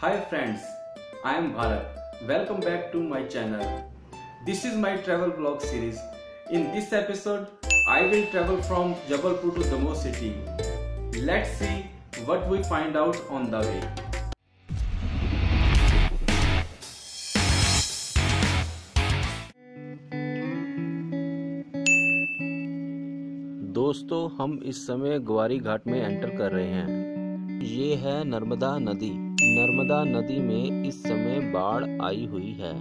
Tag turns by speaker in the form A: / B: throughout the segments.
A: Hi friends, I am Bharat. Welcome back to my channel. This is my travel vlog series. In this episode, I will travel from Jabalpur to Damoh city. Let's see what we find out on the way.
B: दोस्तों, हम इस समय ग्वारी घाट में enter कर रहे हैं। ये है नर्मदा नदी। नर्मदा नदी में इस समय बाढ़ आई हुई है।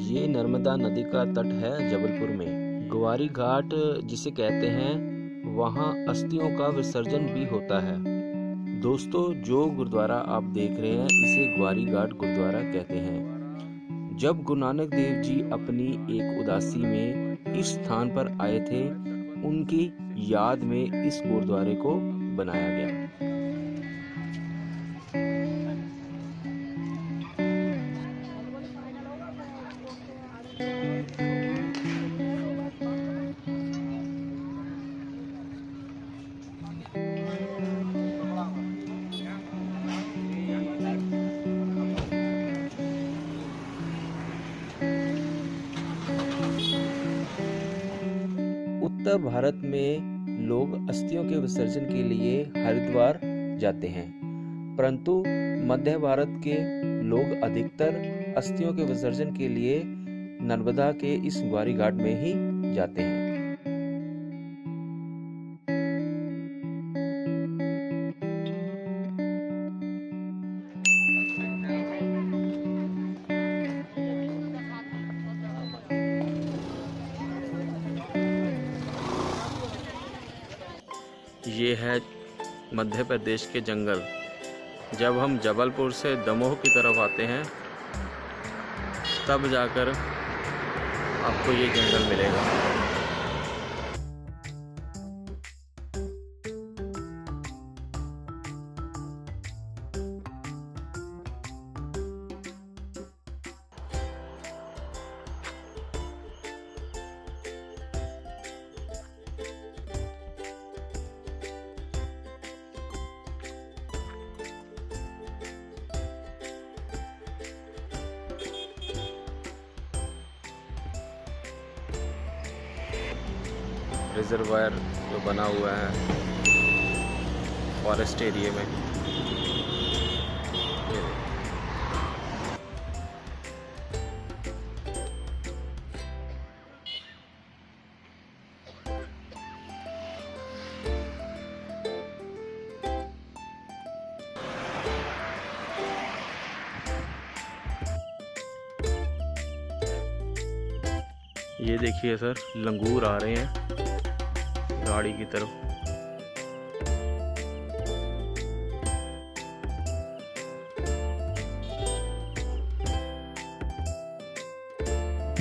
B: ये नर्मदा नदी का तट है जबलपुर में। ग्वारी घाट जिसे कहते हैं, वहाँ अस्थियों का विसर्जन भी होता है। दोस्तों, जो गुरुद्वारा आप देख रहे हैं, इसे ग्वारी घाट गुरुद्वारा कहते हैं। जब गुरु नानक देव जी अपनी एक उदासी में इस स्थान पर आए थे, उनकी याद में इस गुरुद्वारे को बनाया गया। उत्तर भारत में लोग अस्थियों के विसर्जन के लिए हरिद्वार जाते हैं, परंतु मध्य भारत के लोग अधिकतर अस्थियों के विसर्जन के लिए नर्मदा के इस ग्वारी घाट में ही जाते हैं। ये है मध्य प्रदेश के जंगल। जब हम जबलपुर से दमोह की तरफ आते हैं, तब जाकर आपको ये जंगल मिलेगा। रिजर्वायर जो बना हुआ है फॉरेस्ट एरिया में। ये देखिए सर, लंगूर आ रहे हैं गाड़ी की तरफ।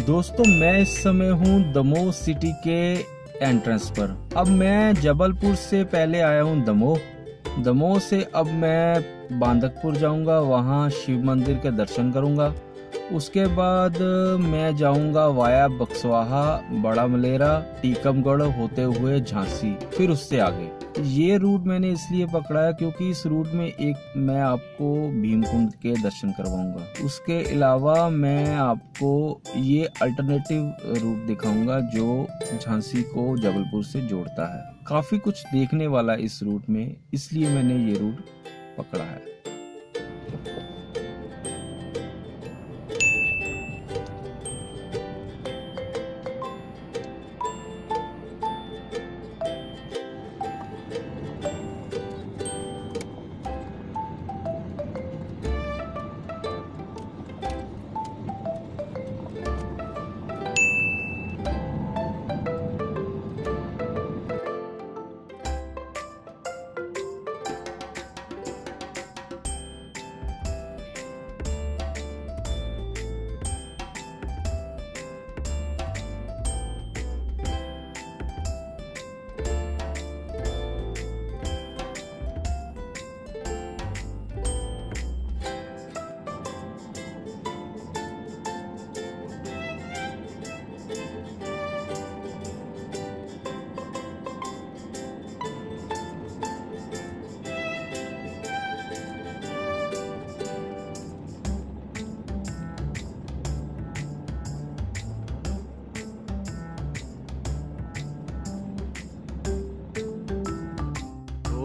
C: दोस्तों, मैं इस समय हूँ दमोह सिटी के एंट्रेंस पर। अब मैं जबलपुर से पहले आया हूँ दमोह। दमोह से अब मैं बांदकपुर जाऊंगा, वहाँ शिव मंदिर के दर्शन करूंगा। उसके बाद मैं जाऊंगा वाया बक्सवाहा, बड़ा मलेरा, टीकमगढ़ होते हुए झांसी, फिर उससे आगे। ये रूट मैंने इसलिए पकड़ा है क्योंकि इस रूट में एक मैं आपको भीमकुंड के दर्शन करवाऊंगा। उसके अलावा मैं आपको ये अल्टरनेटिव रूट दिखाऊंगा जो झांसी को जबलपुर से जोड़ता है। काफी कुछ देखने वाला इस रूट में, इसलिए मैंने ये रूट पकड़ा है।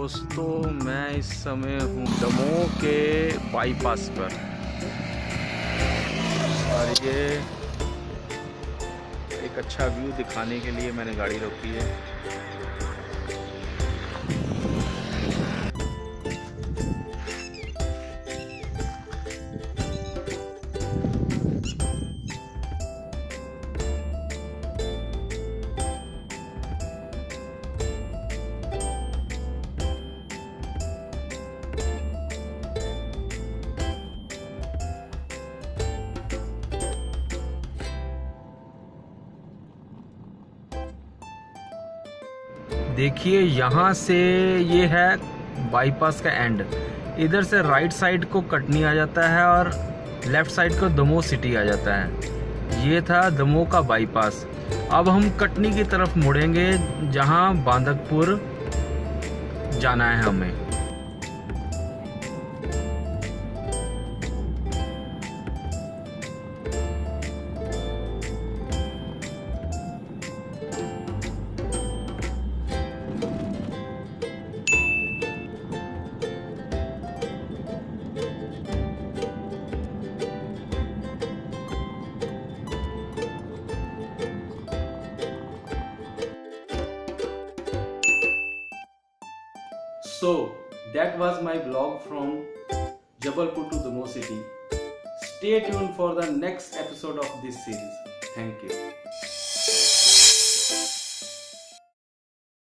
C: दोस्तों मैं इस समय हूँ दमोह के बाईपास पर और ये एक अच्छा व्यू दिखाने के लिए मैंने गाड़ी रोकी है। देखिए यहाँ से ये है बाईपास का एंड, इधर से राइट साइड को कटनी आ जाता है और लेफ्ट साइड को दमोह सिटी आ जाता है। ये था दमोह का बाईपास। अब हम कटनी की तरफ मुड़ेंगे जहाँ बांदकपुर जाना है हमें।
A: So that was my vlog from Jabalpur to Damo city. Stay tuned for the next episode of this series. Thank you.